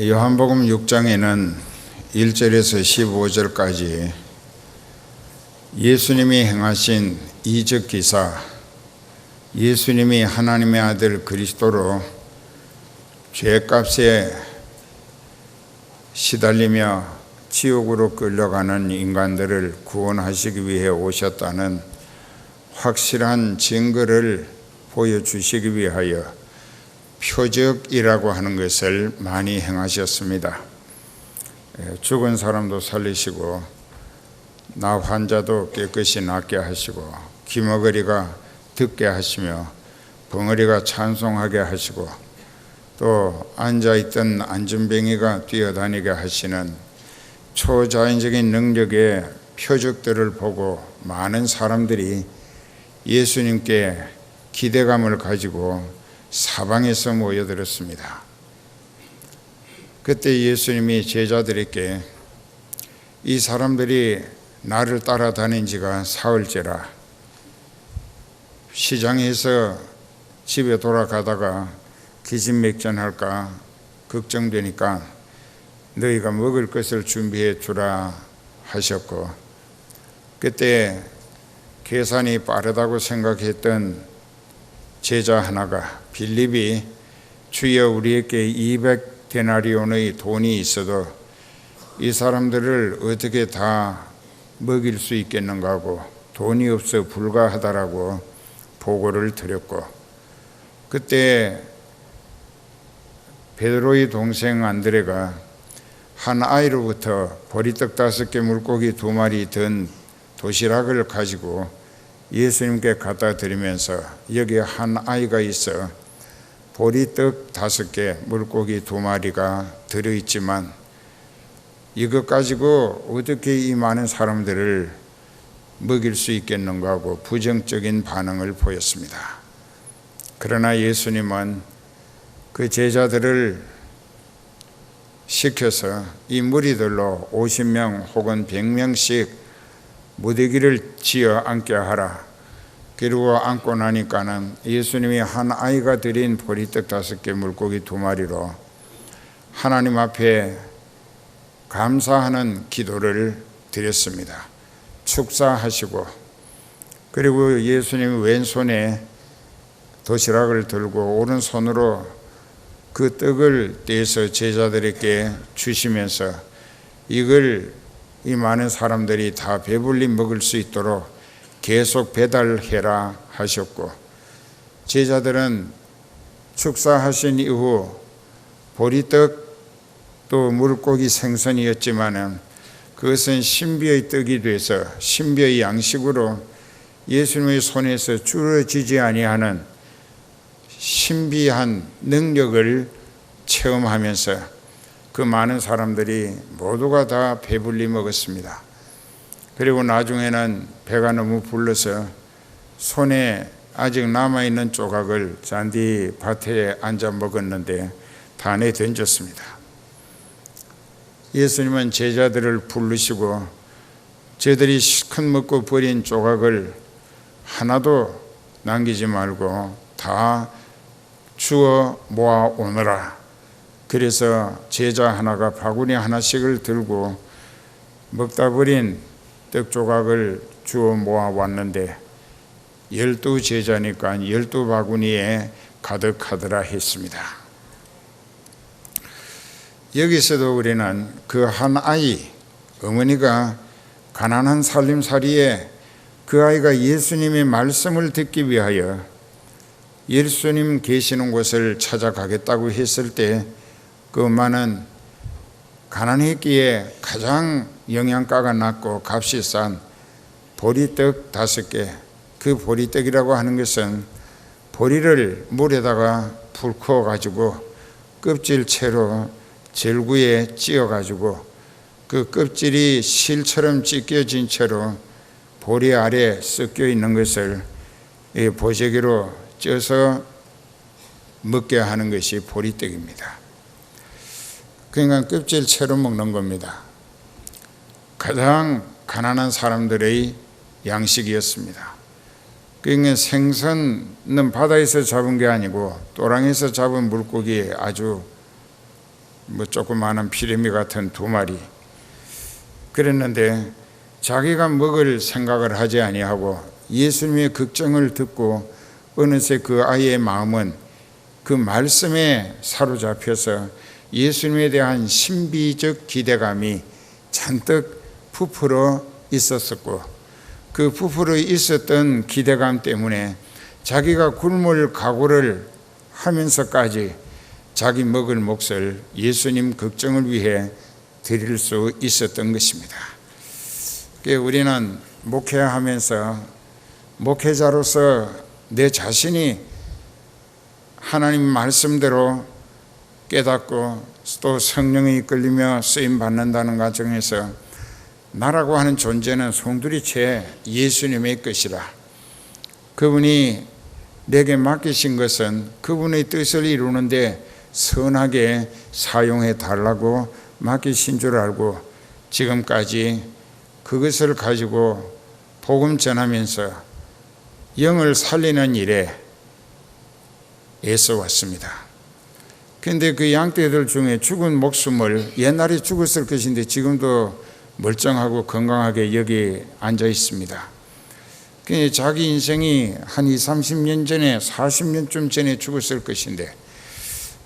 요한복음 6장에는 1절에서 15절까지 예수님이 행하신 이적 기사, 예수님이 하나님의 아들 그리스도로 죄값에 시달리며 지옥으로 끌려가는 인간들을 구원하시기 위해 오셨다는 확실한 증거를 보여주시기 위하여 표적이라고 하는 것을 많이 행하셨습니다. 죽은 사람도 살리시고 나 환자도 깨끗이 낫게 하시고 귀머거리가 듣게 하시며 벙어리가 찬송하게 하시고 또 앉아있던 안전뱅이가 뛰어다니게 하시는 초자연적인 능력의 표적들을 보고 많은 사람들이 예수님께 기대감을 가지고 사방에서 모여들었습니다. 그때 예수님이 제자들에게 이 사람들이 나를 따라다닌 지가 사흘째라. 시장에서 집에 돌아가다가 기진맥전할까 걱정되니까 너희가 먹을 것을 준비해 주라 하셨고, 그때 계산이 빠르다고 생각했던 제자 하나가 빌립이 주여 우리에게 200데나리온의 돈이 있어도 이 사람들을 어떻게 다 먹일 수 있겠는가 하고 돈이 없어 불가하다라고 보고를 드렸고, 그때 베드로의 동생 안드레가 한 아이로부터 보리떡 5개 물고기 2마리 든 도시락을 가지고 예수님께 갖다 드리면서 여기 한 아이가 있어 보리떡 5개 물고기 2마리가 들어있지만 이것 가지고 어떻게 이 많은 사람들을 먹일 수 있겠는가 하고 부정적인 반응을 보였습니다. 그러나 예수님은 그 제자들을 시켜서 이 무리들로 50명 혹은 100명씩 무더기를 지어 앉게 하라. 그리고 앉고 나니까는 예수님이 한 아이가 드린 보리떡 5개 물고기 2마리로 하나님 앞에 감사하는 기도를 드렸습니다. 축사하시고, 그리고 예수님이 왼손에 도시락을 들고 오른손으로 그 떡을 떼서 제자들에게 주시면서 이걸 이 많은 사람들이 다 배불리 먹을 수 있도록 계속 배달해라 하셨고, 제자들은 축사하신 이후 보리떡 또 물고기 생선이었지만은 그것은 신비의 떡이 돼서 신비의 양식으로 예수님의 손에서 줄어지지 아니하는 신비한 능력을 체험하면서 그 많은 사람들이 모두가 다 배불리 먹었습니다. 그리고 나중에는 배가 너무 불러서 손에 아직 남아있는 조각을 잔디 밭에 앉아 먹었는데 다 내던졌습니다. 예수님은 제자들을 부르시고 저들이 실컷 먹고 버린 조각을 하나도 남기지 말고 다 주워 모아 오너라. 그래서 제자 하나가 바구니 하나씩을 들고 먹다 버린 떡 조각을 주워 모아 왔는데 12제자니까 12바구니에 가득하더라 했습니다. 여기서도 우리는 그 한 아이, 어머니가 가난한 살림살이에 그 아이가 예수님의 말씀을 듣기 위하여 예수님 계시는 곳을 찾아가겠다고 했을 때 그 엄마는 가난했기에 가장 영양가가 낮고 값이 싼 보리떡 5개, 그 보리떡이라고 하는 것은 보리를 물에다가 불 커 가지고 껍질채로 절구에 찧어 가지고 그 껍질이 실처럼 찢겨진 채로 보리 아래 섞여 있는 것을 보재기로 쪄서 먹게 하는 것이 보리떡입니다. 그러니까 껍질채로 먹는 겁니다. 가장 가난한 사람들의 양식이었습니다. 그러니까 생선은 바다에서 잡은 게 아니고 또랑에서 잡은 물고기에 아주 조그마한 피레미 같은 2마리 그랬는데 자기가 먹을 생각을 하지 아니하고 예수님의 걱정을 듣고 어느새 그 아이의 마음은 그 말씀에 사로잡혀서 예수님에 대한 신비적 기대감이 잔뜩 부풀어 있었고 그 부풀어 있었던 기대감 때문에 자기가 굶을 각오를 하면서까지 자기 먹을 몫을 예수님 걱정을 위해 드릴 수 있었던 것입니다. 우리는 목회하면서 목회자로서 내 자신이 하나님 말씀대로 깨닫고 또 성령에 이끌리며 쓰임 받는다는 과정에서 나라고 하는 존재는 송두리째 예수님의 것이라. 그분이 내게 맡기신 것은 그분의 뜻을 이루는데 선하게 사용해 달라고 맡기신 줄 알고 지금까지 그것을 가지고 복음 전하면서 영을 살리는 일에 애써 왔습니다. 그런데 그 양떼들 중에 죽은 목숨을 옛날에 죽었을 것인데 지금도 멀쩡하고 건강하게 여기 앉아 있습니다. 자기 인생이 한 20-30년 전에 40년쯤 전에 죽었을 것인데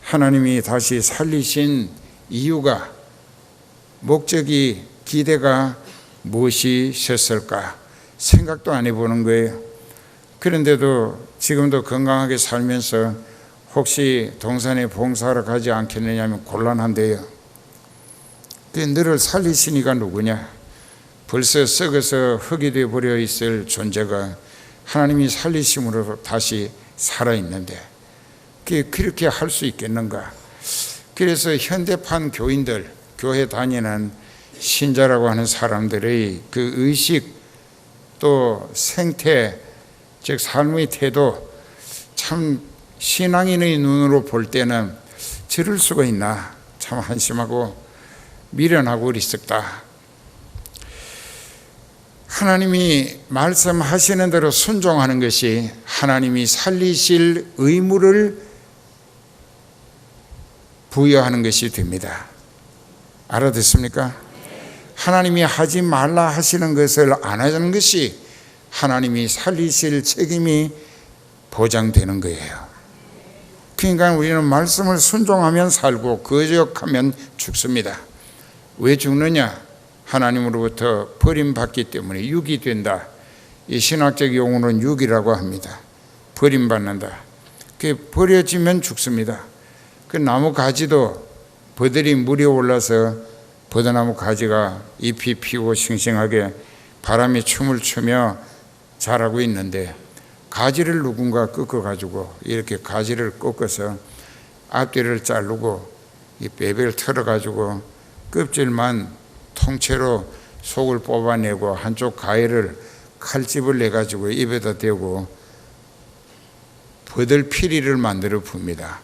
하나님이 다시 살리신 이유가 목적이 기대가 무엇이셨을까 생각도 안 해보는 거예요. 그런데도 지금도 건강하게 살면서 혹시 동산에 봉사하러 가지 않겠느냐면 곤란한데요. 너를 살리시니가 누구냐? 벌써 썩어서 흙이 되어버려 있을 존재가 하나님이 살리심으로 다시 살아있는데 그렇게 할 수 있겠는가? 그래서 현대판 교인들, 교회 다니는 신자라고 하는 사람들의 그 의식 또 생태, 즉 삶의 태도, 참 신앙인의 눈으로 볼 때는 저럴 수가 있나 참 한심하고 미련하고 어리석다. 하나님이 말씀하시는 대로 순종하는 것이 하나님이 살리실 의무를 부여하는 것이 됩니다. 알아듣습니까? 하나님이 하지 말라 하시는 것을 안 하는 것이 하나님이 살리실 책임이 보장되는 거예요. 그러니까 우리는 말씀을 순종하면 살고 거역하면 죽습니다. 왜 죽느냐? 하나님으로부터 버림받기 때문에 육이 된다. 이 신학적 용어는 육이라고 합니다. 버림받는다. 버려지면 죽습니다. 그 나무 가지도 버들이 물이 올라서 버드나무 가지가 잎이 피고 싱싱하게 바람이 춤을 추며 자라고 있는데 가지를 누군가 꺾어가지고 이렇게 가지를 꺾어서 앞뒤를 자르고 이 베베를 털어가지고 껍질만 통째로 속을 뽑아내고 한쪽 가해를 칼집을 내가지고 입에다 대고 버들 피리를 만들어 붑니다.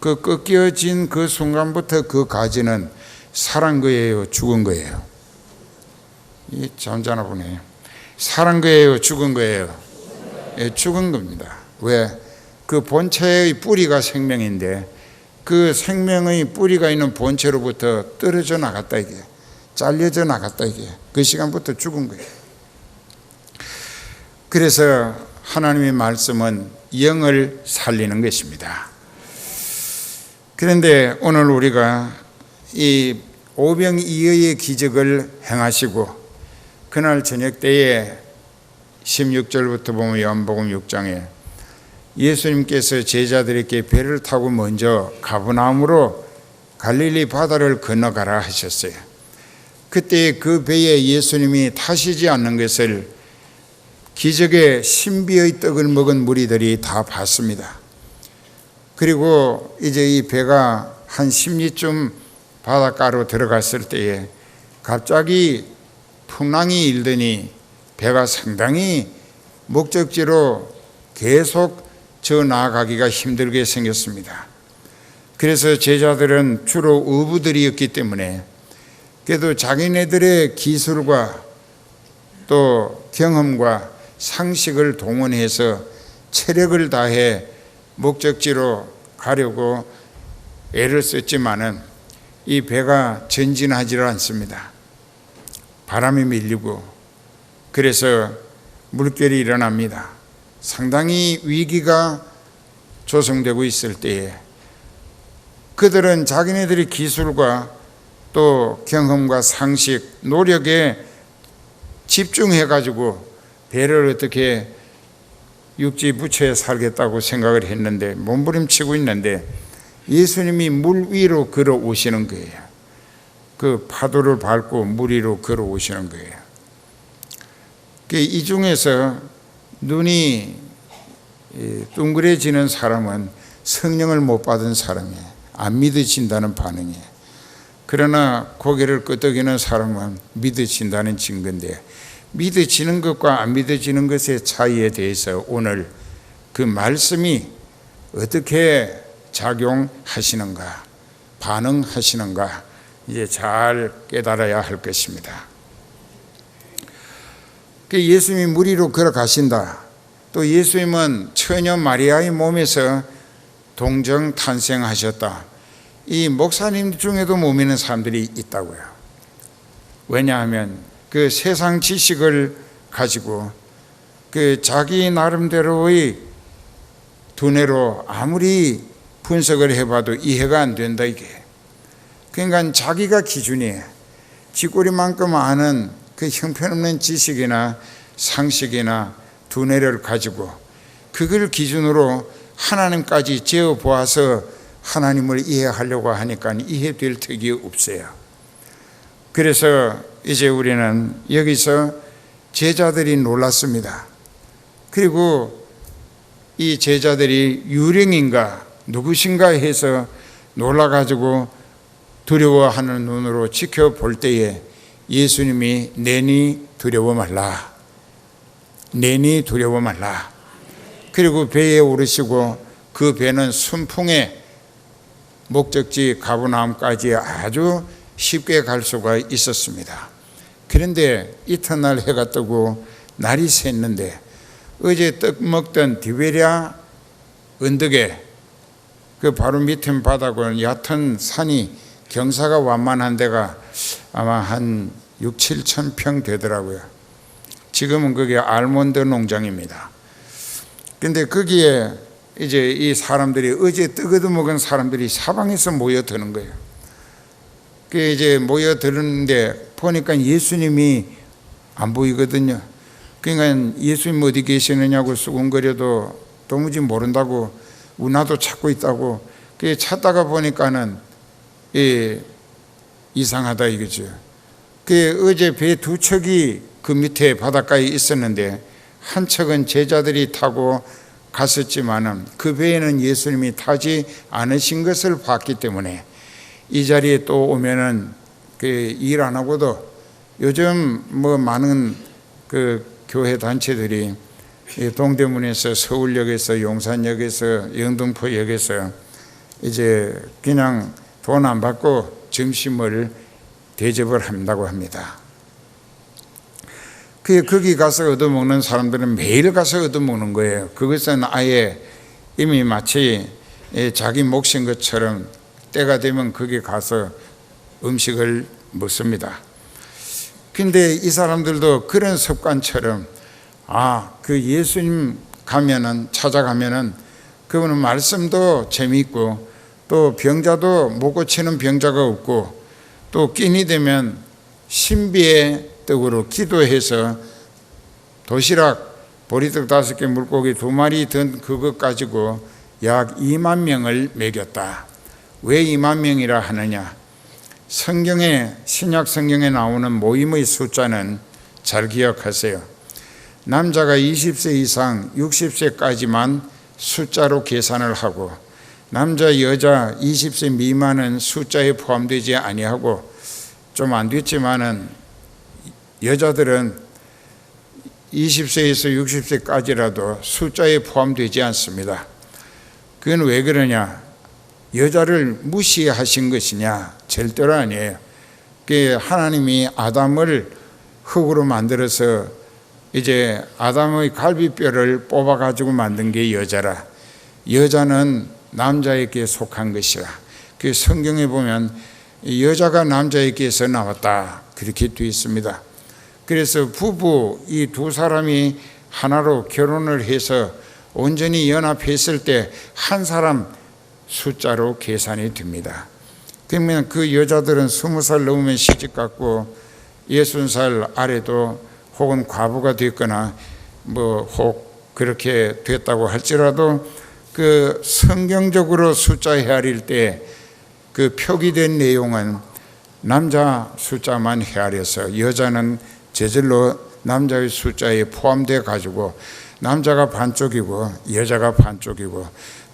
그 꺾여진 그 순간부터 그 가지는 살은 거예요, 죽은 거예요? 이 잠자나 보네요. 살은 거예요, 죽은 거예요? 예, 죽은 겁니다. 왜? 그 본체의 뿌리가 생명인데 그 생명의 뿌리가 있는 본체로부터 떨어져 나갔다 이게, 잘려져 나갔다 이게, 그 시간부터 죽은 거예요. 그래서 하나님의 말씀은 영을 살리는 것입니다. 그런데 오늘 우리가 이 오병이어의 기적을 행하시고 그날 저녁 때에 16절부터 보면 요한복음 6장에 예수님께서 제자들에게 배를 타고 먼저 가버나움으로 갈릴리 바다를 건너가라 하셨어요. 그때 그 배에 예수님이 타시지 않는 것을 기적의 신비의 떡을 먹은 무리들이 다 봤습니다. 그리고 이제 이 배가 한 10리쯤 바닷가로 들어갔을 때에 갑자기 풍랑이 일더니 배가 상당히 목적지로 계속 저 나아가기가 힘들게 생겼습니다. 그래서 제자들은 주로 어부들이었기 때문에 그래도 자기네들의 기술과 또 경험과 상식을 동원해서 체력을 다해 목적지로 가려고 애를 썼지만은 이 배가 전진하지를 않습니다. 바람이 밀리고 그래서 물결이 일어납니다. 상당히 위기가 조성되고 있을 때에 그들은 자기네들의 기술과 또 경험과 상식, 노력에 집중해 가지고 배를 어떻게 육지 부처에 살겠다고 생각을 했는데 몸부림치고 있는데 예수님이 물 위로 걸어오시는 거예요. 그 파도를 밟고 물 위로 걸어오시는 거예요. 이 중에서 눈이 둥그레지는 사람은 성령을 못 받은 사람이에요. 안 믿어진다는 반응이에요. 그러나 고개를 끄덕이는 사람은 믿어진다는 증거인데 믿어지는 것과 안 믿어지는 것의 차이에 대해서 오늘 그 말씀이 어떻게 작용하시는가, 반응하시는가 이제 잘 깨달아야 할 것입니다. 예수님이 물 위로 걸어가신다. 또 예수님은 처녀 마리아의 몸에서 동정 탄생하셨다. 이 목사님 중에도 못 믿는 사람들이 있다고요. 왜냐하면 그 세상 지식을 가지고 그 자기 나름대로의 두뇌로 아무리 분석을 해봐도 이해가 안 된다 이게. 그러니까 자기가 기준이에요. 쥐꼬리만큼 아는 그 형편없는 지식이나 상식이나 두뇌를 가지고 그걸 기준으로 하나님까지 재어보아서 하나님을 이해하려고 하니까 이해될 턱이 없어요. 그래서 이제 우리는 여기서 제자들이 놀랐습니다. 그리고 이 제자들이 유령인가 누구신가 해서 놀라가지고 두려워하는 눈으로 지켜볼 때에 예수님이 내니 두려워 말라. 내니 두려워 말라. 그리고 배에 오르시고 그 배는 순풍에 목적지 가버나움까지 아주 쉽게 갈 수가 있었습니다. 그런데 이튿날 해가 뜨고 날이 샜는데 어제 떡 먹던 디베랴 언덕에 그 바로 밑에 바닥은 얕은 산이 경사가 완만한 데가 아마 한 6, 7천 평 되더라고요. 지금은 그게 알몬드 농장입니다. 근데 거기에 이제 이 사람들이 어제 떡 얻어먹은 사람들이 사방에서 모여드는 거예요. 그 이제 모여드는데 보니까 예수님이 안 보이거든요. 그러니까 예수님 어디 계시느냐고 수군거려도 도무지 모른다고 나도 찾고 있다고. 그 찾다가 보니까는 이상하다 이거죠. 그 어제 배 두 척이 그 밑에 바닷가에 있었는데 한 척은 제자들이 타고 갔었지만은 그 배에는 예수님이 타지 않으신 것을 봤기 때문에 이 자리에 또 오면은 그 일 안 하고도 요즘 뭐 많은 그 교회 단체들이 동대문에서 서울역에서 용산역에서 영등포역에서 이제 그냥 돈 안 받고 점심을 대접을 한다고 합니다. 거기 가서 얻어먹는 사람들은 매일 가서 얻어먹는 거예요. 그것은 아예 이미 마치 자기 몫인 것처럼 때가 되면 거기 가서 음식을 먹습니다. 근데 이 사람들도 그런 습관처럼 그 예수님 찾아가면은 그분은 말씀도 재미있고 또 병자도 못 고치는 병자가 없고 또 끼니 되면 신비의 떡으로 기도해서 도시락 보리떡 5개 물고기 2마리 든 그것 가지고 약 2만 명을 먹였다. 왜 2만 명이라 하느냐? 신약 성경에 나오는 모임의 숫자는 잘 기억하세요. 남자가 20세 이상 60세까지만 숫자로 계산을 하고 남자 여자 20세 미만은 숫자에 포함되지 아니하고 좀 안 됐지만은 여자들은 20세에서 60세까지라도 숫자에 포함되지 않습니다. 그건 왜 그러냐? 여자를 무시하신 것이냐? 절대로 아니에요. 하나님이 아담을 흙으로 만들어서 이제 아담의 갈비뼈를 뽑아가지고 만든 게 여자라. 여자는 남자에게 속한 것이라. 그 성경에 보면 여자가 남자에게서 나왔다 그렇게 되어 있습니다. 그래서 부부 이 두 사람이 하나로 결혼을 해서 온전히 연합했을 때 한 사람 숫자로 계산이 됩니다. 그러면 그 여자들은 20살 넘으면 시집갔고 60살 아래도 혹은 과부가 됐거나 혹 그렇게 됐다고 할지라도 그 성경적으로 숫자 헤아릴 때 그 표기된 내용은 남자 숫자만 헤아려서 여자는 저절로 남자의 숫자에 포함되어 가지고 남자가 반쪽이고 여자가 반쪽이고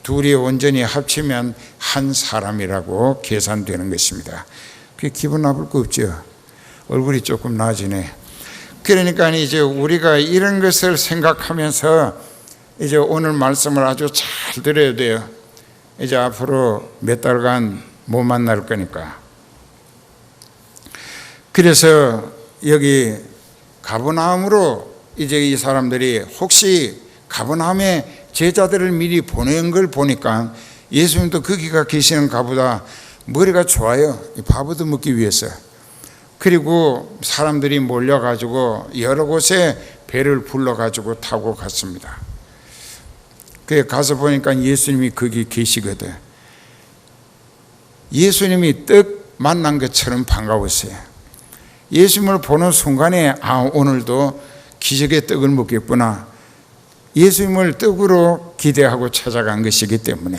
둘이 온전히 합치면 한 사람이라고 계산되는 것입니다. 그게 기분 나쁠 거 없죠. 얼굴이 조금 나아지네. 그러니까 이제 우리가 이런 것을 생각하면서 이제 오늘 말씀을 아주 잘 들어야 돼요. 이제 앞으로 몇 달간 못 만날 거니까. 그래서 여기 가버나움으로 이제 이 사람들이 혹시 가버나움에 제자들을 미리 보낸 걸 보니까 예수님도 거기가 계시는가 보다 머리가 좋아요. 밥 얻어먹기 위해서. 그리고 사람들이 몰려가지고 여러 곳에 배를 불러가지고 타고 갔습니다. 그에 가서 보니까 예수님이 거기 계시거든. 예수님이 떡 만난 것처럼 반가웠어요. 예수님을 보는 순간에 오늘도 기적의 떡을 먹겠구나. 예수님을 떡으로 기대하고 찾아간 것이기 때문에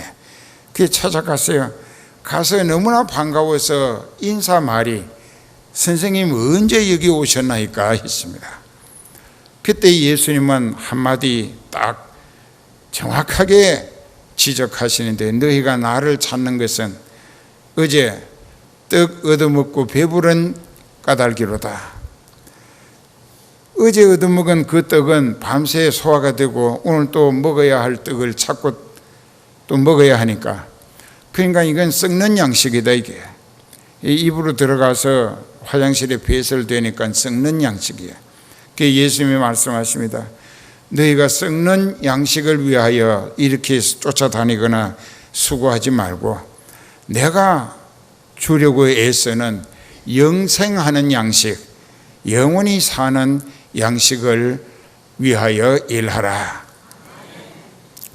그게 찾아갔어요. 가서 너무나 반가워서 인사 말이 선생님 언제 여기 오셨나이까 했습니다. 그때 예수님은 한마디 딱 정확하게 지적하시는데 너희가 나를 찾는 것은 어제 떡 얻어먹고 배부른 까닭이로다. 어제 얻어먹은 그 떡은 밤새 소화가 되고 오늘 또 먹어야 할 떡을 찾고 또 먹어야 하니까 그러니까 이건 썩는 양식이다. 이게 입으로 들어가서 화장실에 배설되니까 썩는 양식이에요. 그게 예수님이 말씀하십니다. 너희가 썩는 양식을 위하여 이렇게 쫓아다니거나 수고하지 말고 내가 주려고 애쓰는 영생하는 양식, 영원히 사는 양식을 위하여 일하라.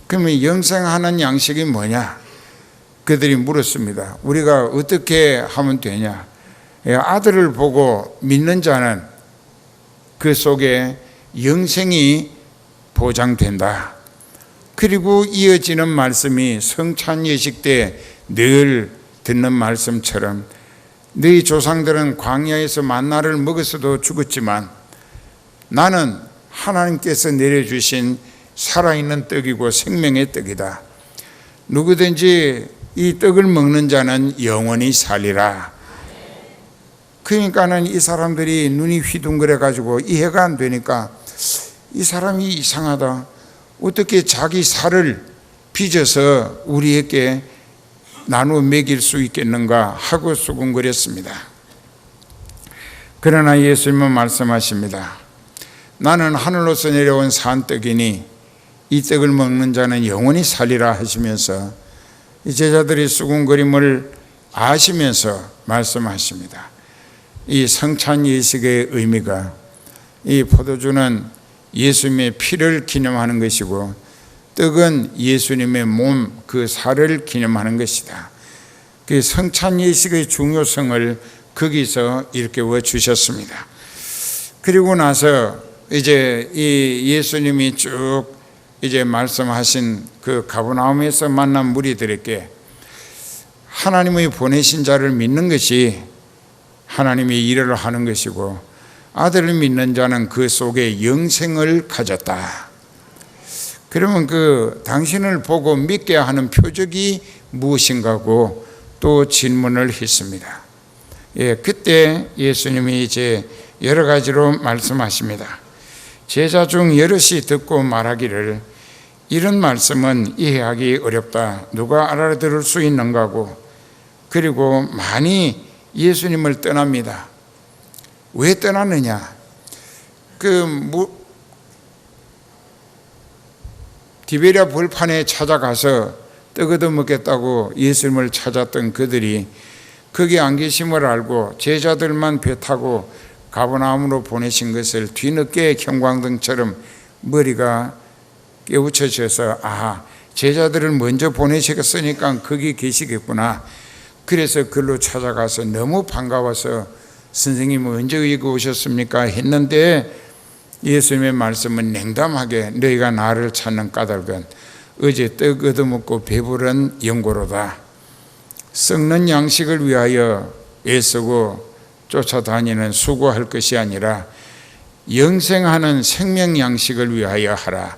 그러면 영생하는 양식이 뭐냐? 그들이 물었습니다. 우리가 어떻게 하면 되냐? 아들을 보고 믿는 자는 그 속에 영생이 보장된다. 그리고 이어지는 말씀이 성찬 예식 때 늘 듣는 말씀처럼 너희 조상들은 광야에서 만나를 먹었어도 죽었지만 나는 하나님께서 내려주신 살아있는 떡이고 생명의 떡이다. 누구든지 이 떡을 먹는 자는 영원히 살리라. 그러니까는 이 사람들이 눈이 휘둥그레 가지고 이해가 안 되니까 이 사람이 이상하다. 어떻게 자기 살을 빚어서 우리에게 나누어 먹일 수 있겠는가 하고 수군거렸습니다. 그러나 예수님은 말씀하십니다. 나는 하늘로서 내려온 산떡이니 이 떡을 먹는 자는 영원히 살리라 하시면서 이 제자들이 수군거림을 아시면서 말씀하십니다. 이 성찬 예식의 의미가 이 포도주는 예수님의 피를 기념하는 것이고 떡은 예수님의 몸, 그 살을 기념하는 것이다. 그 성찬 예식의 중요성을 거기서 일깨워 주셨습니다. 그리고 나서 이제 이 예수님이 쭉 이제 말씀하신 그 가버나움에서 만난 무리들에게 하나님의 보내신 자를 믿는 것이 하나님의 일을 하는 것이고 아들을 믿는 자는 그 속에 영생을 가졌다. 그러면 그 당신을 보고 믿게 하는 표적이 무엇인가고 또 질문을 했습니다. 그때 예수님이 이제 여러 가지로 말씀하십니다. 제자 중 여럿이 듣고 말하기를 이런 말씀은 이해하기 어렵다. 누가 알아들을 수 있는가고. 그리고 많이 예수님을 떠납니다. 왜 떠났느냐? 디베랴 벌판에 찾아가서 떡 얻어 먹겠다고 예수님을 찾았던 그들이 거기 안 계심을 알고 제자들만 배 타고 가버나움으로 보내신 것을 뒤늦게 형광등처럼 머리가 깨우쳐져서 제자들을 먼저 보내셨으니까 거기 계시겠구나. 그래서 글로 찾아가서 너무 반가워서 선생님 언제 여기 오셨습니까? 했는데 예수님의 말씀은 냉담하게 너희가 나를 찾는 까닭은 어제 떡 얻어먹고 배부른 연고로다. 썩는 양식을 위하여 애쓰고 쫓아다니는 수고할 것이 아니라 영생하는 생명 양식을 위하여 하라.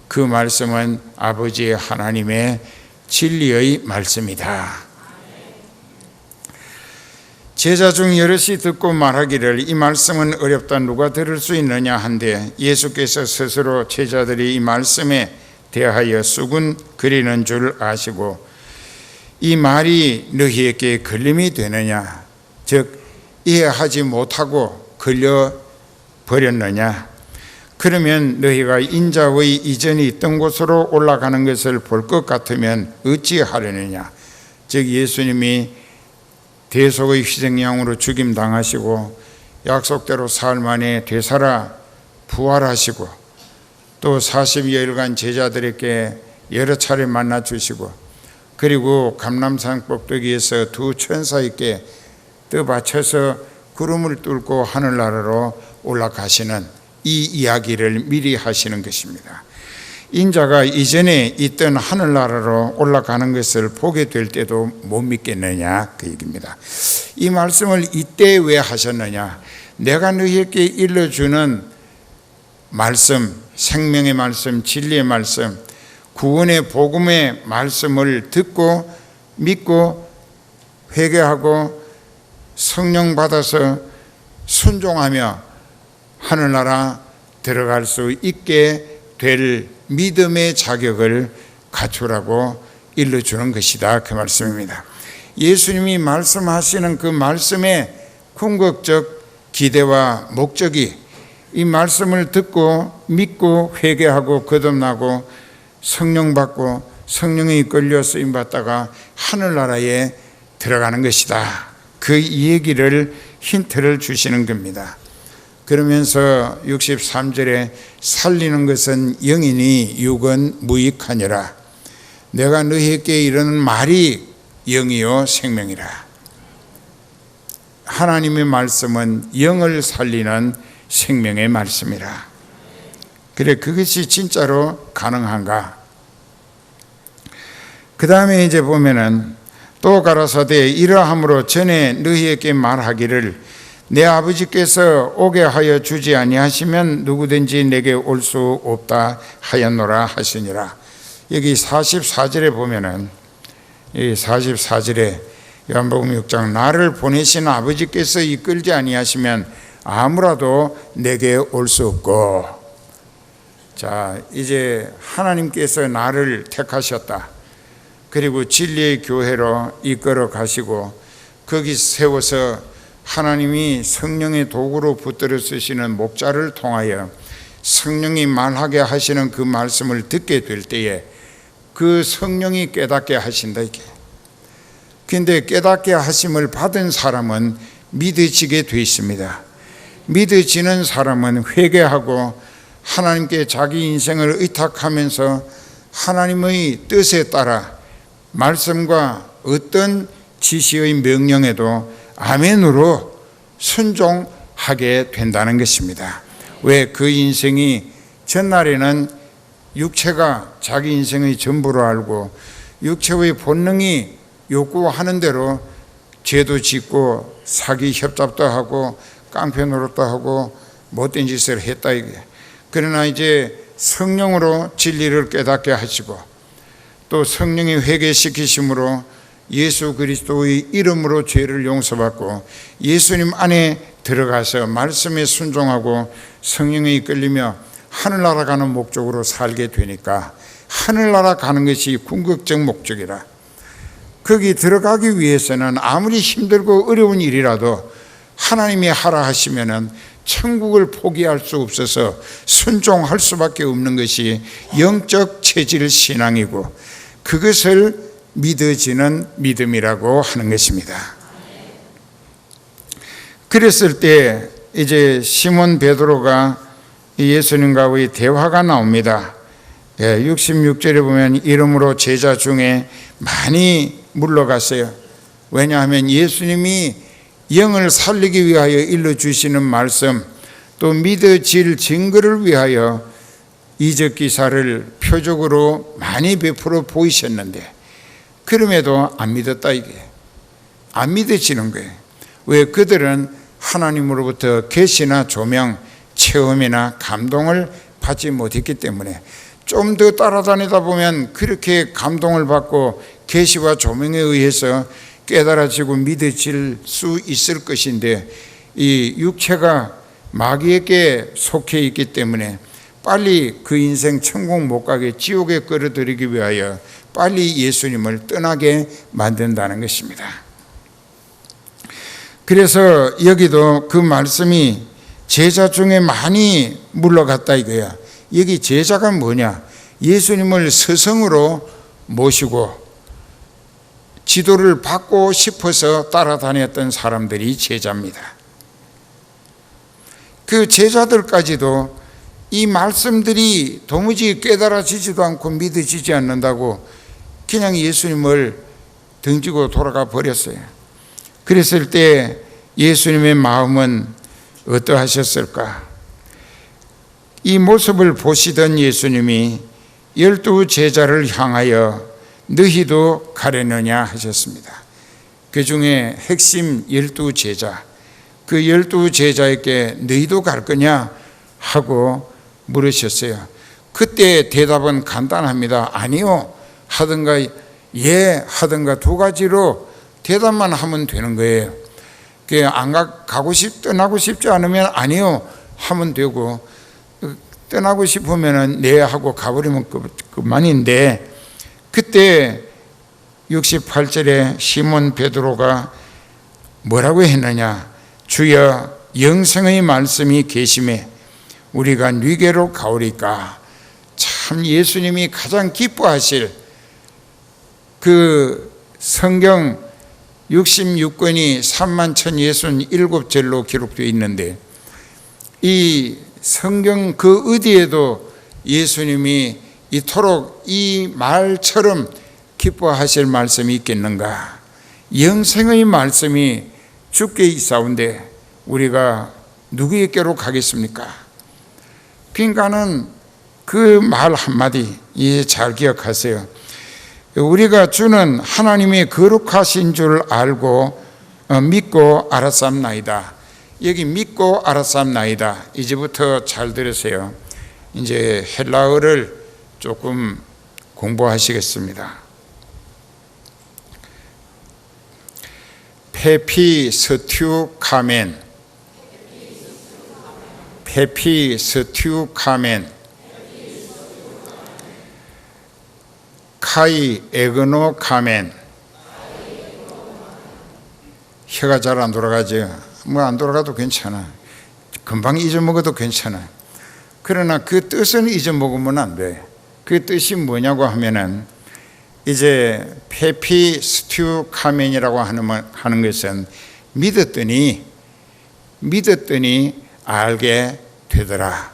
그 말씀은 아버지 하나님의 진리의 말씀이다. 제자 중 여럿이 듣고 말하기를 이 말씀은 어렵다 누가 들을 수 있느냐 한데 예수께서 스스로 제자들이 이 말씀에 대하여 수군거리는 줄 아시고 이 말이 너희에게 걸림이 되느냐 즉 이해하지 못하고 걸려버렸느냐 그러면 너희가 인자의 이전이 있던 곳으로 올라가는 것을 볼 것 같으면 어찌하려느냐 즉 예수님이 대속의 희생양으로 죽임당하시고 약속대로 사흘 만에 되살아 부활하시고 또 40여일간 제자들에게 여러 차례 만나 주시고 그리고 감람산 꼭대기에서 두 천사에게 떠받쳐서 구름을 뚫고 하늘나라로 올라가시는 이 이야기를 미리 하시는 것입니다. 인자가 이전에 있던 하늘나라로 올라가는 것을 보게 될 때도 못 믿겠느냐 그 얘기입니다. 이 말씀을 이때 왜 하셨느냐 내가 너희에게 일러주는 말씀 생명의 말씀 진리의 말씀 구원의 복음의 말씀을 듣고 믿고 회개하고 성령 받아서 순종하며 하늘나라 들어갈 수 있게 될 믿음의 자격을 갖추라고 일러주는 것이다 그 말씀입니다. 예수님이 말씀하시는 그 말씀의 궁극적 기대와 목적이 이 말씀을 듣고 믿고 회개하고 거듭나고 성령 받고 성령에 이끌려 쓰임받다가 하늘나라에 들어가는 것이다. 그 얘기를 힌트를 주시는 겁니다. 그러면서 63절에 살리는 것은 영이니 육은 무익하니라. 내가 너희에게 이르는 말이 영이요 생명이라. 하나님의 말씀은 영을 살리는 생명의 말씀이라. 그래 그것이 진짜로 가능한가? 그 다음에 이제 보면은 또 가라사대 이러함으로 전에 너희에게 말하기를 내 아버지께서 오게 하여 주지 아니하시면 누구든지 내게 올 수 없다 하였노라 하시니라. 여기 44절에 보면은 이 44절에 요한복음 6장 나를 보내신 아버지께서 이끌지 아니하시면 아무라도 내게 올 수 없고 자 이제 하나님께서 나를 택하셨다. 그리고 진리의 교회로 이끌어 가시고 거기 세워서 하나님이 성령의 도구로 붙들어 쓰시는 목자를 통하여 성령이 말하게 하시는 그 말씀을 듣게 될 때에 그 성령이 깨닫게 하신다 이게. 그런데 깨닫게 하심을 받은 사람은 믿어지게 되어 있습니다. 믿어지는 사람은 회개하고 하나님께 자기 인생을 의탁하면서 하나님의 뜻에 따라 말씀과 어떤 지시의 명령에도 아멘으로 순종하게 된다는 것입니다. 왜 그 인생이 전날에는 육체가 자기 인생의 전부로 알고 육체의 본능이 요구하는 대로 죄도 짓고 사기 협잡도 하고 깡패 노릇도 하고 못된 짓을 했다 이게. 그러나 이제 성령으로 진리를 깨닫게 하시고 또 성령이 회개시키심으로 예수 그리스도의 이름으로 죄를 용서받고 예수님 안에 들어가서 말씀에 순종하고 성령에 이끌리며 하늘나라 가는 목적으로 살게 되니까 하늘나라 가는 것이 궁극적 목적이라. 거기 들어가기 위해서는 아무리 힘들고 어려운 일이라도 하나님이 하라 하시면은 천국을 포기할 수 없어서 순종할 수밖에 없는 것이 영적 체질 신앙이고 그것을 믿어지는 믿음이라고 하는 것입니다. 그랬을 때 이제 시몬 베드로가 예수님과의 대화가 나옵니다. 66절에 보면 이름으로 제자 중에 많이 물러갔어요. 왜냐하면 예수님이 영을 살리기 위하여 일러주시는 말씀, 또 믿어질 증거를 위하여 이적 기사를 표적으로 많이 베풀어 보이셨는데 그럼에도 안 믿었다, 이게. 안 믿어지는 거예요. 왜? 그들은 하나님으로부터 계시나 조명, 체험이나 감동을 받지 못했기 때문에. 좀 더 따라다니다 보면 그렇게 감동을 받고 계시와 조명에 의해서 깨달아지고 믿어질 수 있을 것인데, 이 육체가 마귀에게 속해 있기 때문에 빨리 그 인생 천국 못 가게 지옥에 끌어들이기 위하여 빨리 예수님을 떠나게 만든다는 것입니다. 그래서 여기도 그 말씀이 제자 중에 많이 물러갔다 이거야. 여기 제자가 뭐냐? 예수님을 스승으로 모시고 지도를 받고 싶어서 따라다녔던 사람들이 제자입니다. 그 제자들까지도 이 말씀들이 도무지 깨달아지지도 않고 믿어지지 않는다고 그냥 예수님을 등지고 돌아가 버렸어요. 그랬을 때 예수님의 마음은 어떠하셨을까? 이 모습을 보시던 예수님이 12 제자를 향하여 너희도 가려느냐 하셨습니다. 그 중에 핵심 12 제자, 그 12 제자에게 너희도 갈 거냐 하고 물으셨어요. 그때 대답은 간단합니다. 아니요 하든가 예 하든가 두 가지로 대답만 하면 되는 거예요. 떠나고 싶지 않으면 아니요 하면 되고, 떠나고 싶으면 네 하고 가버리면 그만인데, 그때 68절에 시몬 베드로가 뭐라고 했느냐? 주여 영생의 말씀이 계심에 우리가 네게로 가오리까. 참 예수님이 가장 기뻐하실 그 성경 66권이 31,067절로 기록되어 있는데, 이 성경 그 어디에도 예수님이 이토록 이 말처럼 기뻐하실 말씀이 있겠는가? 영생의 말씀이 주께 있사온데 우리가 누구에게로 가겠습니까? 그러니까는 그 말 한마디 잘 기억하세요. 우리가 주는 하나님의 거룩하신 줄 알고 믿고 알았삼나이다. 여기 믿고 알았삼나이다. 이제부터 잘 들으세요. 이제 헬라어를 조금 공부하시겠습니다. 페피스튜카멘, 페피스튜카멘, 카이 에그노 카멘. 혀가 잘 안 돌아가죠. 뭐 안 돌아가도 괜찮아. 금방 잊어먹어도 괜찮아. 그러나 그 뜻은 잊어먹으면 안 돼. 그 뜻이 뭐냐고 하면은 이제 페피스튜카멘이라고 하는 것은 믿었더니 알게 되더라.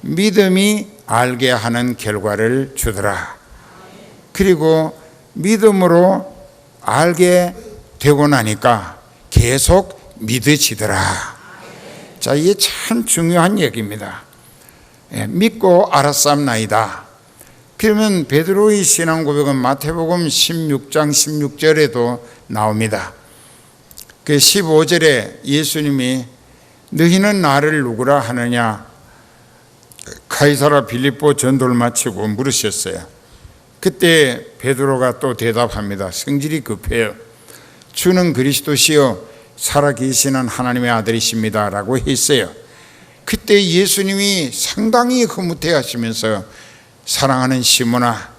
믿음이 알게 하는 결과를 주더라. 그리고 믿음으로 알게 되고 나니까 계속 믿어지더라. 자, 이게 참 중요한 얘기입니다. 믿고 알았삼나이다. 그러면 베드로의 신앙 고백은 마태복음 16장 16절에도 나옵니다. 그 15절에 예수님이 너희는 나를 누구라 하느냐? 가이사라 빌립보 전도를 마치고 물으셨어요. 그때 베드로가 또 대답합니다. 성질이 급해요. 주는 그리스도시요 살아계시는 하나님의 아들이십니다 라고 했어요. 그때 예수님이 상당히 흐뭇해 하시면서 사랑하는 시몬아,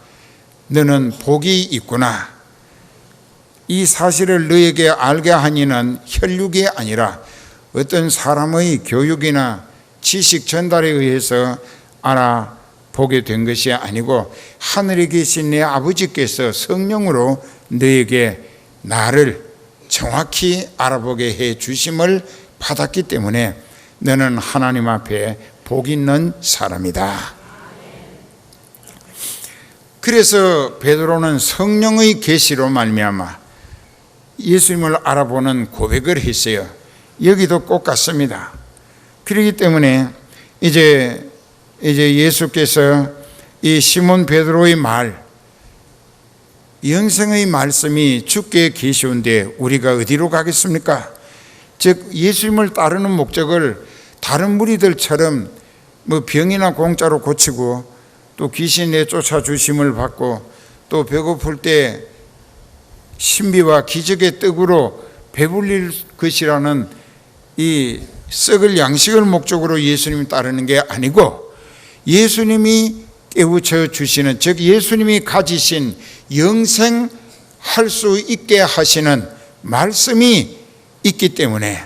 너는 복이 있구나. 이 사실을 너에게 알게 하니는 혈육이 아니라 어떤 사람의 교육이나 지식 전달에 의해서 알아보게 된 것이 아니고 하늘에 계신 내 아버지께서 성령으로 너에게 나를 정확히 알아보게 해 주심을 받았기 때문에 너는 하나님 앞에 복 있는 사람이다. 그래서 베드로는 성령의 계시로 말미암아 예수님을 알아보는 고백을 했어요. 여기도 똑같습니다. 그렇기 때문에 이제 예수께서 이 시몬 베드로의 말, 영생의 말씀이 주께 계시온데 우리가 어디로 가겠습니까? 즉 예수님을 따르는 목적을 다른 무리들처럼 뭐 병이나 공짜로 고치고 또 귀신 내쫓아 주심을 받고 또 배고플 때 신비와 기적의 떡으로 배불릴 것이라는 이 썩을 양식을 목적으로 예수님 따르는 게 아니고 예수님이 깨우쳐 주시는, 즉 예수님이 가지신 영생할 수 있게 하시는 말씀이 있기 때문에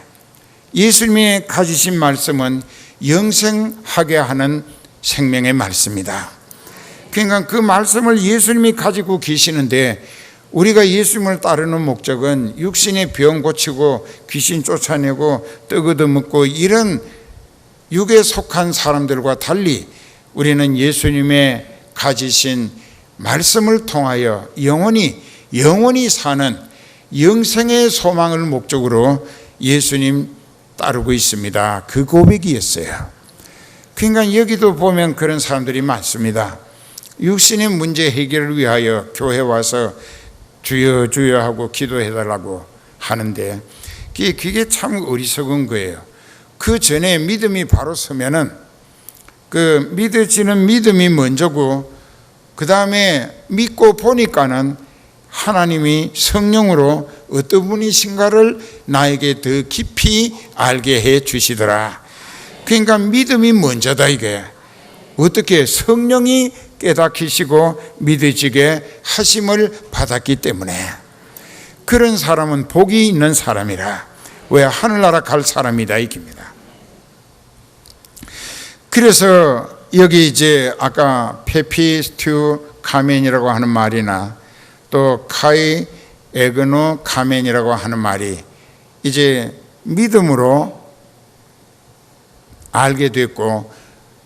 예수님이 가지신 말씀은 영생하게 하는 생명의 말씀이다. 그러니까 그 말씀을 예수님이 가지고 계시는데 우리가 예수님을 따르는 목적은 육신의 병 고치고 귀신 쫓아내고 떡 얻어먹고 이런 육에 속한 사람들과 달리 우리는 예수님의 가지신 말씀을 통하여 영원히 사는 영생의 소망을 목적으로 예수님 따르고 있습니다. 그 고백이었어요. 그러니까 여기도 보면 그런 사람들이 많습니다. 육신의 문제 해결을 위하여 교회 와서 주여 주여 하고 기도해달라고 하는데 그게 참 어리석은 거예요. 그 전에 믿음이 바로 서면은 그 믿어지는 믿음이 먼저고 그 다음에 믿고 보니까는 하나님이 성령으로 어떤 분이신가를 나에게 더 깊이 알게 해 주시더라. 그러니까 믿음이 먼저다. 이게 어떻게 성령이 깨닫히시고 믿어지게 하심을 받았기 때문에 그런 사람은 복이 있는 사람이라. 왜? 하늘나라 갈 사람이다 이깁니다. 그래서 여기 이제 아까 페피스튜 카멘이라고 하는 말이나 또 카이 에그노 카멘이라고 하는 말이 이제 믿음으로 알게 됐고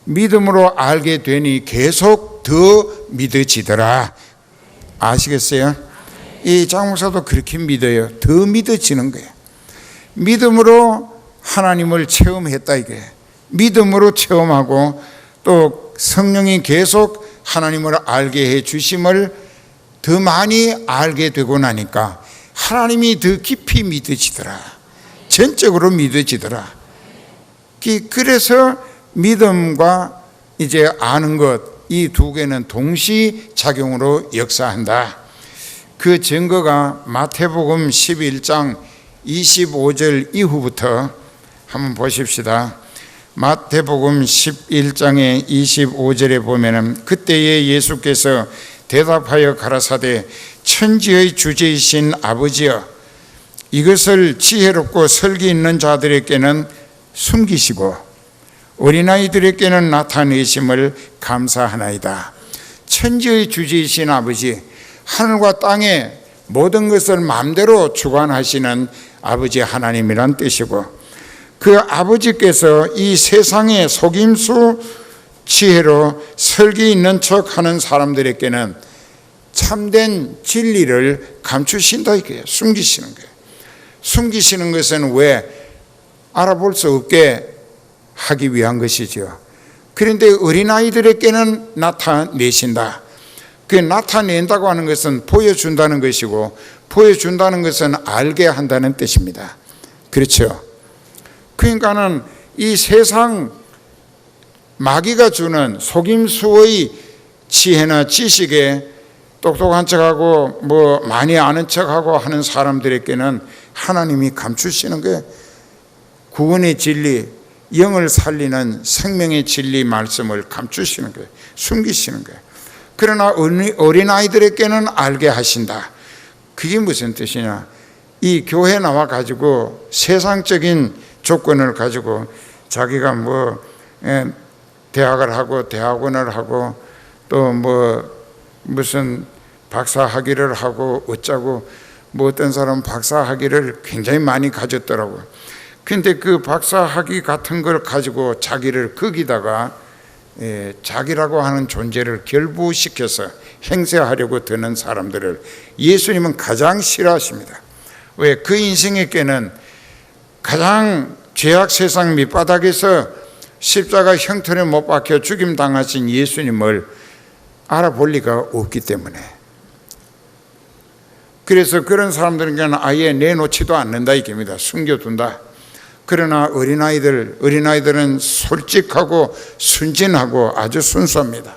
믿음으로 알게 되니 계속 더 믿어지더라. 아시겠어요? 이 장목사도 그렇게 믿어요. 더 믿어지는 거예요. 믿음으로 하나님을 체험했다 이게. 믿음으로 체험하고 또 성령이 계속 하나님을 알게 해 주심을 더 많이 알게 되고 나니까 하나님이 더 깊이 믿어지더라. 전적으로 믿어지더라. 그래서 믿음과 이제 아는 것 이 두 개는 동시 작용으로 역사한다. 그 증거가 마태복음 11장 25절 이후부터 한번 보십시다. 마태복음 11장의 25절에 보면은 그때에 예수께서 대답하여 가라사대 천지의 주제이신 아버지여 이것을 지혜롭고 설기 있는 자들에게는 숨기시고 어린아이들에게는 나타내심을 감사하나이다. 천지의 주제이신 아버지, 하늘과 땅의 모든 것을 마음대로 주관하시는 아버지 하나님이란 뜻이고 그 아버지께서 이 세상의 속임수 지혜로 설기 있는 척 하는 사람들에게는 참된 진리를 감추신다 이거예요. 숨기시는 거예요. 숨기시는 것은 왜? 알아볼 수 없게 하기 위한 것이죠. 그런데 어린아이들에게는 나타내신다. 그 나타낸다고 하는 것은 보여준다는 것이고 보여준다는 것은 알게 한다는 뜻입니다. 그렇죠? 그러니까는 이 세상 마귀가 주는 속임수의 지혜나 지식에 똑똑한 척하고 뭐 많이 아는 척하고 하는 사람들에게는 하나님이 감추시는 거예요. 구원의 진리, 영을 살리는 생명의 진리 말씀을 감추시는 거예요. 숨기시는 거예요. 그러나 어린아이들에게는 알게 하신다. 그게 무슨 뜻이냐? 이 교회 나와 가지고 세상적인 조건을 가지고 자기가 뭐 대학을 하고 대학원을 하고 또 뭐 무슨 박사 학위를 하고 어쩌고 뭐 어떤 사람은 박사학위를 굉장히 많이 가졌더라고요. 근데 그 박사학위 같은 걸 가지고 자기를 거기다가 자기라고 하는 존재를 결부시켜서 행세하려고 드는 사람들을 예수님은 가장 싫어하십니다. 왜? 그 인생의 꾀는 가장 죄악 세상 밑바닥에서 십자가 형틀에 못 박혀 죽임당하신 예수님을 알아볼 리가 없기 때문에, 그래서 그런 사람들에게는 아예 내놓지도 않는다 이겁니다. 숨겨둔다. 그러나 어린아이들은 솔직하고 순진하고 아주 순수합니다.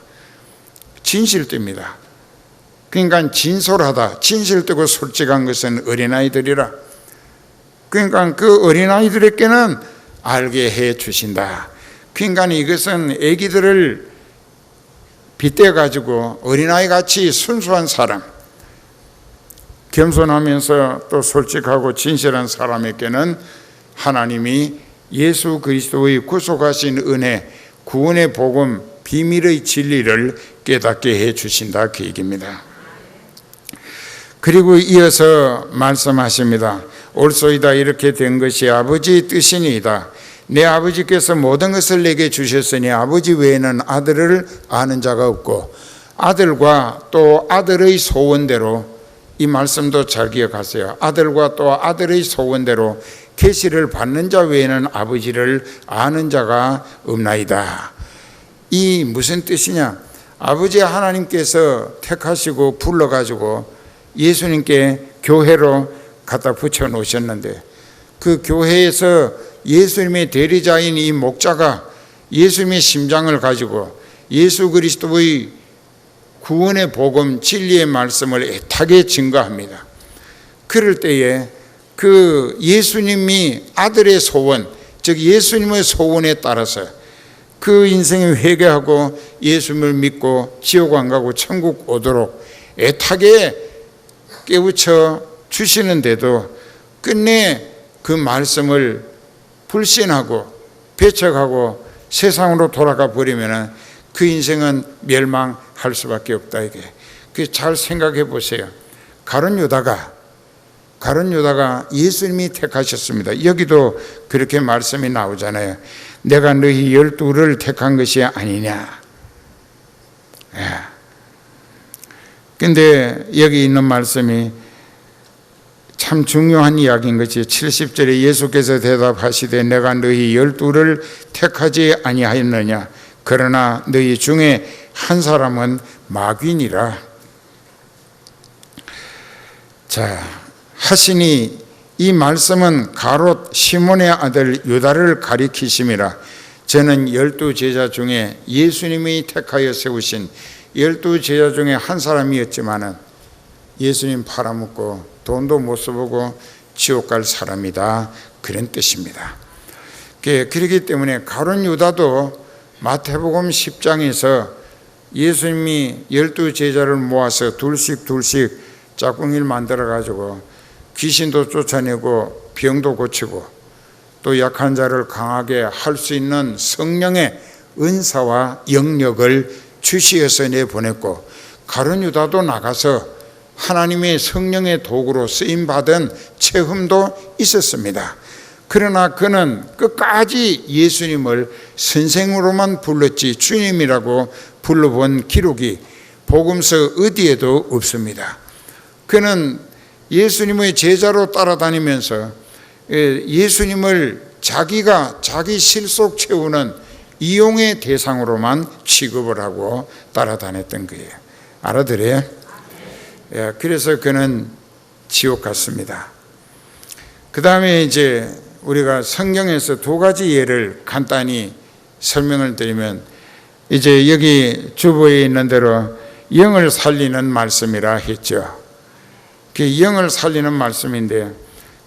진실됩니다. 그러니까 진솔하다, 진실되고 솔직한 것은 어린아이들이라. 그러니까 그 어린아이들에게는 알게 해 주신다. 그러니까 이것은 아기들을 빗대 가지고 어린아이같이 순수한 사람, 겸손하면서 또 솔직하고 진실한 사람에게는 하나님이 예수 그리스도의 구속하신 은혜, 구원의 복음, 비밀의 진리를 깨닫게 해 주신다 그 얘기입니다. 그리고 이어서 말씀하십니다. 옳소이다, 이렇게 된 것이 아버지의 뜻이니이다. 내 아버지께서 모든 것을 내게 주셨으니 아버지 외에는 아들을 아는 자가 없고, 아들과 또 아들의 소원대로, 이 말씀도 잘 기억하세요. 아들과 또 아들의 소원대로 계시를 받는 자 외에는 아버지를 아는 자가 없나이다. 이 무슨 뜻이냐? 아버지 하나님께서 택하시고 불러가지고 예수님께 교회로 갖다 붙여 놓으셨는데, 그 교회에서 예수님의 대리자인 이 목자가 예수님의 심장을 가지고 예수 그리스도의 구원의 복음, 진리의 말씀을 애타게 증거합니다. 그럴 때에 그 예수님이 아들의 소원, 즉 예수님의 소원에 따라서 그 인생에 회개하고 예수님을 믿고 지옥 안 가고 천국 오도록 애타게 깨우쳐 주시는데도 끝내 그 말씀을 불신하고 배척하고 세상으로 돌아가 버리면 그 인생은 멸망할 수밖에 없다. 이게 잘 생각해 보세요. 가룟 유다가 예수님이 택하셨습니다. 여기도 그렇게 말씀이 나오잖아요. 내가 너희 12를 택한 것이 아니냐. 근데 여기 있는 말씀이 참 중요한 이야기인 것이 70절에 예수께서 대답하시되 내가 너희 12를 택하지 아니하였느냐. 그러나 너희 중에 한 사람은 마귀니라. 자, 하시니 이 말씀은 가롯 시몬의 아들 유다를 가리키심이라. 저는 12 제자 중에 예수님이 택하여 세우신 12 제자 중에 한 사람이었지만은 예수님 팔아먹고 돈도 못 써보고 지옥 갈 사람이다, 그런 뜻입니다. 그렇기 때문에 가룟 유다도 마태복음 10장에서 예수님이 12 제자를 모아서 둘씩 짝꿍이를 만들어 가지고 귀신도 쫓아내고 병도 고치고 또 약한 자를 강하게 할 수 있는 성령의 은사와 영력을 주시어서 내보냈고, 가룟 유다도 나가서 하나님의 성령의 도구로 쓰임받은 체험도 있었습니다. 그러나 그는 끝까지 예수님을 선생으로만 불렀지 주님이라고 불러본 기록이 복음서 어디에도 없습니다. 그는 예수님의 제자로 따라다니면서 예수님을 자기 실속 채우는 이용의 대상으로만 취급을 하고 따라다녔던 거예요. 알아들어요? 그래서 그는 지옥 갔습니다. 그 다음에 이제 우리가 성경에서 2가지 예를 간단히 설명을 드리면, 이제 여기 주보에 있는 대로 영을 살리는 말씀이라 했죠. 그 영을 살리는 말씀인데,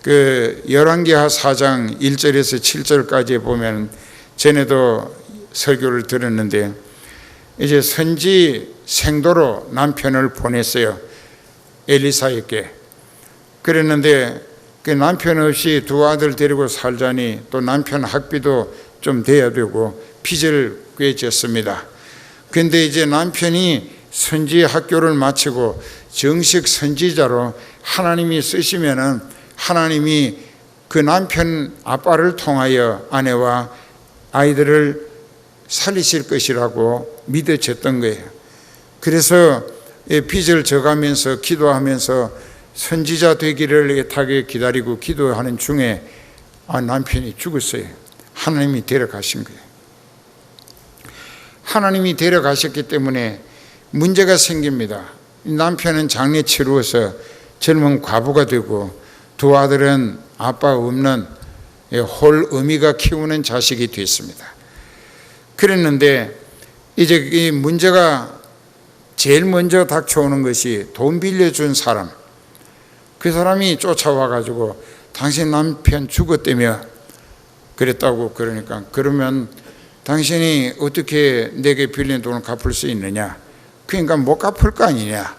그 열왕기하 4장 1절에서 7절까지 보면 전에도 설교를 들었는데, 이제 선지 생도로 남편을 보냈어요. 엘리사에게. 그랬는데 그 남편 없이 2 아들 데리고 살자니 또 남편 학비도 좀 돼야 되고 빚을 꽤 졌습니다. 근데 이제 남편이 선지 학교를 마치고 정식 선지자로 하나님이 쓰시면은 하나님이 그 남편 아빠를 통하여 아내와 아이들을 살리실 것이라고 믿어졌던 거예요. 그래서 빚을 져가면서 기도하면서 선지자 되기를 애타게 기다리고 기도하는 중에 남편이 죽었어요. 하나님이 데려가신 거예요. 하나님이 데려가셨기 때문에 문제가 생깁니다. 남편은 장례 치루어서 젊은 과부가 되고 두 아들은 아빠 없는 홀어미가 키우는 자식이 됐습니다. 그랬는데 이제 이 문제가 제일 먼저 닥쳐오는 것이 돈 빌려준 사람. 그 사람이 쫓아와 가지고 당신 남편 죽었다며 그랬다고. 그러니까 그러면 당신이 어떻게 내게 빌린 돈을 갚을 수 있느냐. 그러니까 못 갚을 거 아니냐.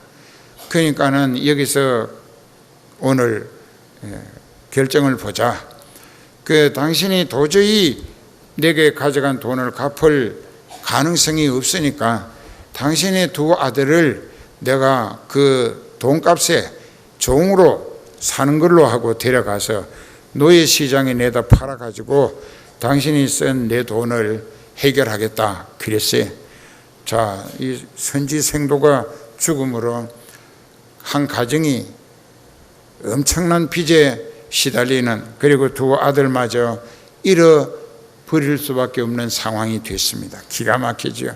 그러니까는 여기서 오늘 결정을 보자. 당신이 도저히 내게 가져간 돈을 갚을 가능성이 없으니까 당신의 두 아들을 내가 그 돈값에 종으로 사는 걸로 하고 데려가서 노예 시장에 내다 팔아가지고 당신이 쓴 내 돈을 해결하겠다 그랬어요. 자, 이 선지 생도가 죽음으로 한 가정이 엄청난 빚에 시달리는, 그리고 두 아들마저 잃어버릴 수밖에 없는 상황이 됐습니다. 기가 막히죠.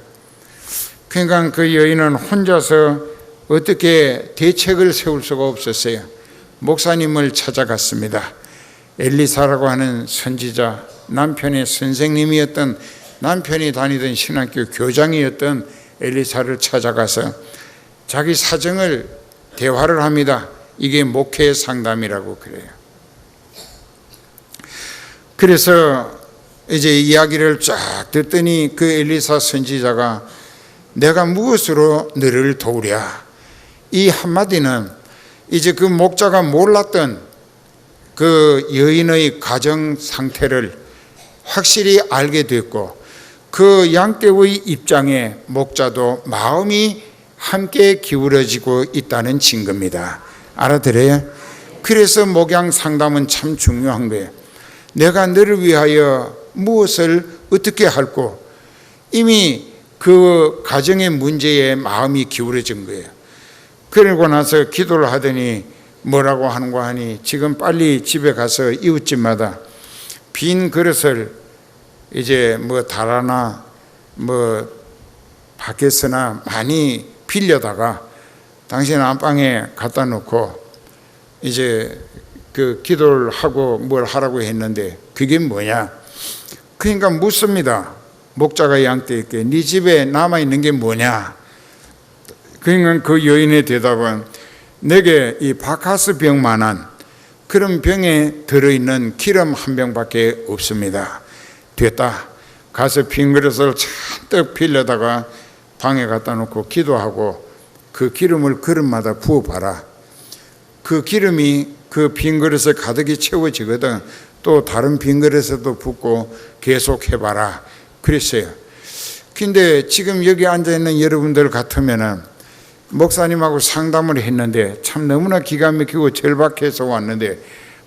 그러니까 그 여인은 혼자서 어떻게 대책을 세울 수가 없었어요. 목사님을 찾아갔습니다. 엘리사라고 하는 선지자, 남편의 선생님이었던, 남편이 다니던 신학교 교장이었던 엘리사를 찾아가서 자기 사정을 대화를 합니다. 이게 목회 상담이라고 그래요. 그래서 이제 이야기를 쫙 듣더니 그 엘리사 선지자가 내가 무엇으로 너를 도우랴. 이 한마디는 이제 그 목자가 몰랐던 그 여인의 가정 상태를 확실히 알게 됐고, 그 양떼의 입장에 목자도 마음이 함께 기울어지고 있다는 증거입니다. 알아들어요? 그래서 목양 상담은 참 중요한 거예요. 내가 너를 위하여 무엇을 어떻게 할고, 이미 그 가정의 문제에 마음이 기울어진 거예요. 그러고 나서 기도를 하더니 뭐라고 하는가 하니, 지금 빨리 집에 가서 이웃집마다 빈 그릇을 이제 뭐 달아나 뭐 밖에서나 많이 빌려다가 당신 안방에 갖다 놓고 이제 그 기도를 하고 뭘 하라고 했는데 그게 뭐냐. 그러니까 묻습니다. 목자가 양떼에게 네 집에 남아있는 게 뭐냐. 그러니까 그 여인의 대답은 내게 이 바카스 병만한 그런 병에 들어있는 기름 한 병밖에 없습니다. 됐다. 가서 빈 그릇을 잔뜩 빌려다가 방에 갖다 놓고 기도하고 그 기름을 그릇마다 부어봐라. 그 기름이 그 빈 그릇에 가득히 채워지거든. 또 다른 빈 그릇에도 붓고 계속 해봐라 그랬어요. 근데 지금 여기 앉아있는 여러분들 같으면은 목사님하고 상담을 했는데 참 너무나 기가 막히고 절박해서 왔는데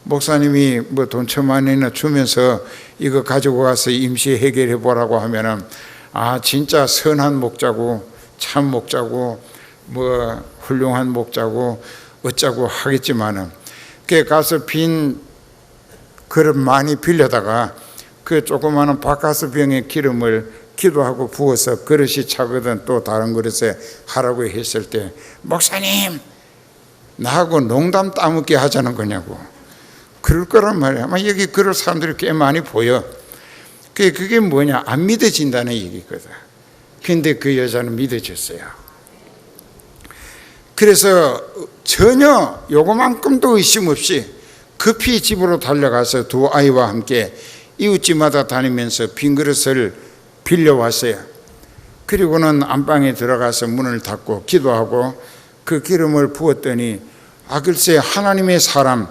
목사님이 뭐 돈 1,000만 원이나 주면서 이거 가지고 가서 임시 해결해 보라고 하면은 진짜 선한 목자고 참 목자고 뭐 훌륭한 목자고 어쩌고 하겠지만은 그 가서 빈 그릇 많이 빌려다가 그 조그마한 바카스 병에 기름을 기도하고 부어서 그릇이 차거든 또 다른 그릇에 하라고 했을 때 목사님 나하고 농담 따먹게 하자는 거냐고. 그럴 거란 말이야. 여기 그럴 사람들이 꽤 많이 보여. 그게 뭐냐, 안 믿어진다는 얘기거든. 근데 그 여자는 믿어졌어요. 그래서 전혀 요거만큼도 의심 없이 급히 집으로 달려가서 두 아이와 함께 이웃집마다 다니면서 빈 그릇을 빌려왔어요. 그리고는 안방에 들어가서 문을 닫고 기도하고 그 기름을 부었더니 글쎄 하나님의 사람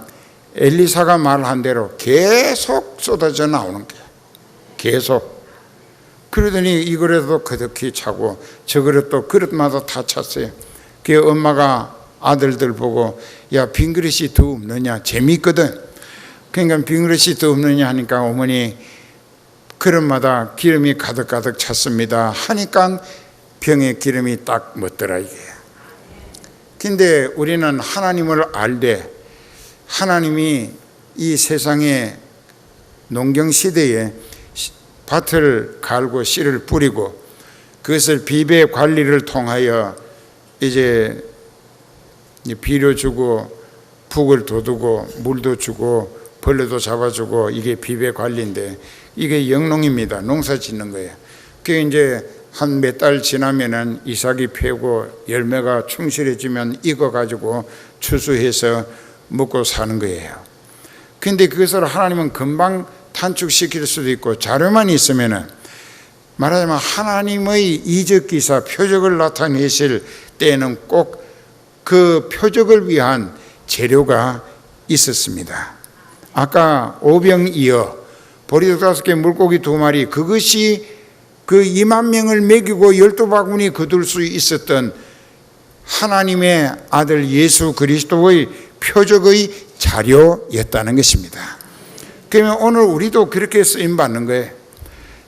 엘리사가 말한 대로 계속 쏟아져 나오는 거예요. 계속. 그러더니 이 그릇도 그득히 차고 저 그릇도 그릇마다 다 찼어요. 그 엄마가 아들들 보고 야, 빈 그릇이 더 없느냐, 재미있거든. 그러니까 빈 그릇이 더 없느냐 하니까 어머니 그릇마다 기름이 가득가득 찼습니다 하니까 병에 기름이 딱 묻더라 이게. 근데 우리는 하나님을 알되 하나님이 이 세상의 농경시대에 밭을 갈고 씨를 뿌리고 그것을 비배 관리를 통하여 이제 비료 주고 북을 돋우고 물도 주고 벌레도 잡아주고 이게 비배 관리인데 이게 영농입니다. 농사 짓는 거예요. 그게 이제 한 몇 달 지나면은 이삭이 펴고 열매가 충실해지면 익어가지고 추수해서 먹고 사는 거예요. 근데 그것을 하나님은 금방 단축시킬 수도 있고 자료만 있으면은 말하자면 하나님의 이적기사 표적을 나타내실 때에는 꼭 그 표적을 위한 재료가 있었습니다. 아까 오병이어 보리떡 5개 물고기 2마리 그것이 그 2만 명을 먹이고 12바구니 거둘 수 있었던 하나님의 아들 예수 그리스도의 표적의 자료였다는 것입니다. 그러면 오늘 우리도 그렇게 쓰임받는 거예요.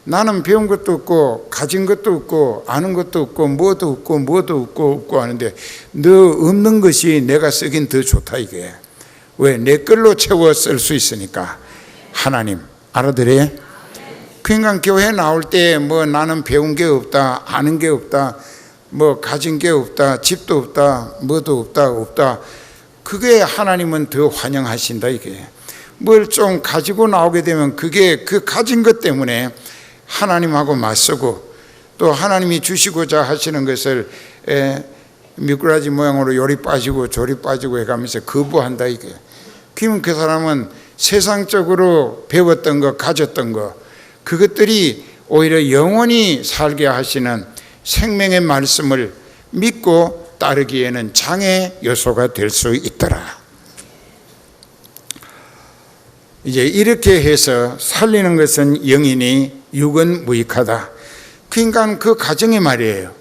나는 배운 것도 없고 가진 것도 없고 아는 것도 없고 뭐도 없고 뭐도 없고 하는데 너 없는 것이 내가 쓰긴 더 좋다 이게. 왜? 내 걸로 채워 쓸 수 있으니까. 하나님 알아들어요? 그러니까 교회 나올 때 뭐 나는 배운 게 없다, 아는 게 없다, 뭐 가진 게 없다, 집도 없다, 뭐도 없다 그게 하나님은 더 환영하신다 이게. 뭘 좀 가지고 나오게 되면 그게 그 가진 것 때문에 하나님하고 맞서고 또 하나님이 주시고자 하시는 것을 미꾸라지 모양으로 요리 빠지고 조리 빠지고 해가면서 거부한다 이게. 그러면 그 사람은 세상적으로 배웠던 거 가졌던 거 그것들이 오히려 영원히 살게 하시는 생명의 말씀을 믿고 따르기에는 장애 요소가 될 수 있더라. 이제 이렇게 해서 살리는 것은 영이니 육은 무익하다. 그러니까 그 가정이 말이에요.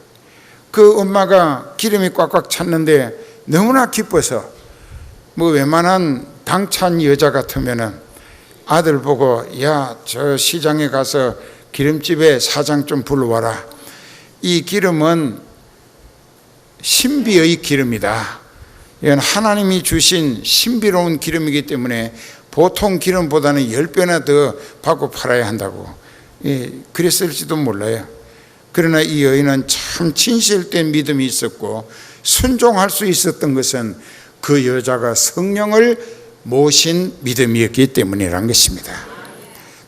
그 엄마가 기름이 꽉꽉 찼는데 너무나 기뻐서 뭐 웬만한 당찬 여자 같으면은 아들 보고 야, 저 시장에 가서 기름집에 사장 좀 불러와라. 이 기름은 신비의 기름이다. 이건 하나님이 주신 신비로운 기름이기 때문에 보통 기름보다는 10배나 더 받고 팔아야 한다고. 그랬을지도 몰라요. 그러나 이 여인은 참 진실된 믿음이 있었고 순종할 수 있었던 것은 그 여자가 성령을 모신 믿음이었기 때문이라는 것입니다.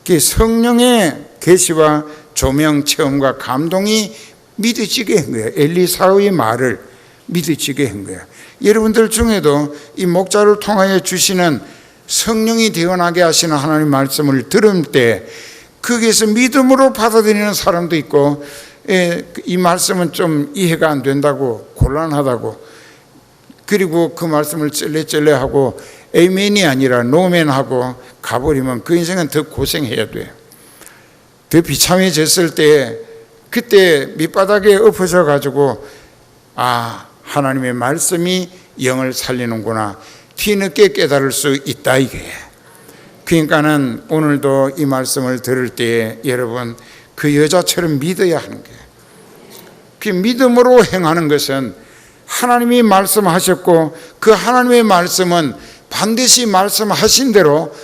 그 성령의 계시와 조명 체험과 감동이 믿어지게 한 거예요. 엘리사의 말을 믿어지게 한 거예요. 여러분들 중에도 이 목자를 통하여 주시는 성령이 태어나게 하시는 하나님의 말씀을 들을 때 거기에서 믿음으로 받아들이는 사람도 있고 이 말씀은 좀 이해가 안 된다고 곤란하다고 그리고 그 말씀을 쩔레쩔레하고 에이멘이 아니라 노멘하고 가버리면 그 인생은 더 고생해야 돼요. 더 비참해졌을 때 그때 밑바닥에 엎어져 가지고 아, 하나님의 말씀이 영을 살리는구나 뒤늦게 깨달을 수 있다 이게. 그러니까는 오늘도 이 말씀을 들을 때 여러분 그 여자처럼 믿어야 하는 거예요. 그 믿음으로 행하는 것은 하나님이 말씀하셨고 그 하나님의 말씀은 반드시 말씀하신 대로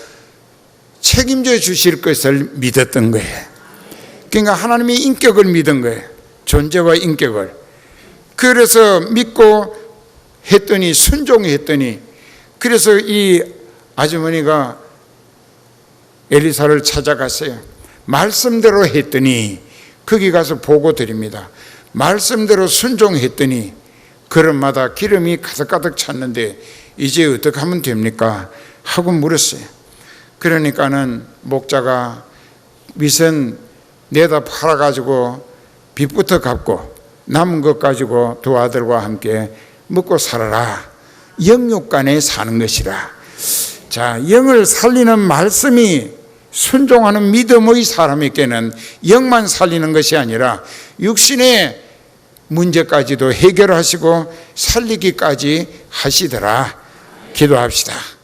책임져 주실 것을 믿었던 거예요. 그러니까 하나님의 인격을 믿은 거예요. 존재와 인격을. 그래서 믿고 했더니 순종했더니 그래서 이 아주머니가 엘리사를 찾아갔어요. 말씀대로 했더니 거기 가서 보고 드립니다. 말씀대로 순종했더니 그릇마다 기름이 가득가득 찼는데 이제 어떻게 하면 됩니까? 하고 물었어요. 그러니까는 목자가 윗은 내다 팔아가지고 빚부터 갚고 남은 것 가지고 두 아들과 함께 먹고 살아라. 영육간에 사는 것이라. 자, 영을 살리는 말씀이 순종하는 믿음의 사람에게는 영만 살리는 것이 아니라 육신의 문제까지도 해결하시고 살리기까지 하시더라. 기도합시다.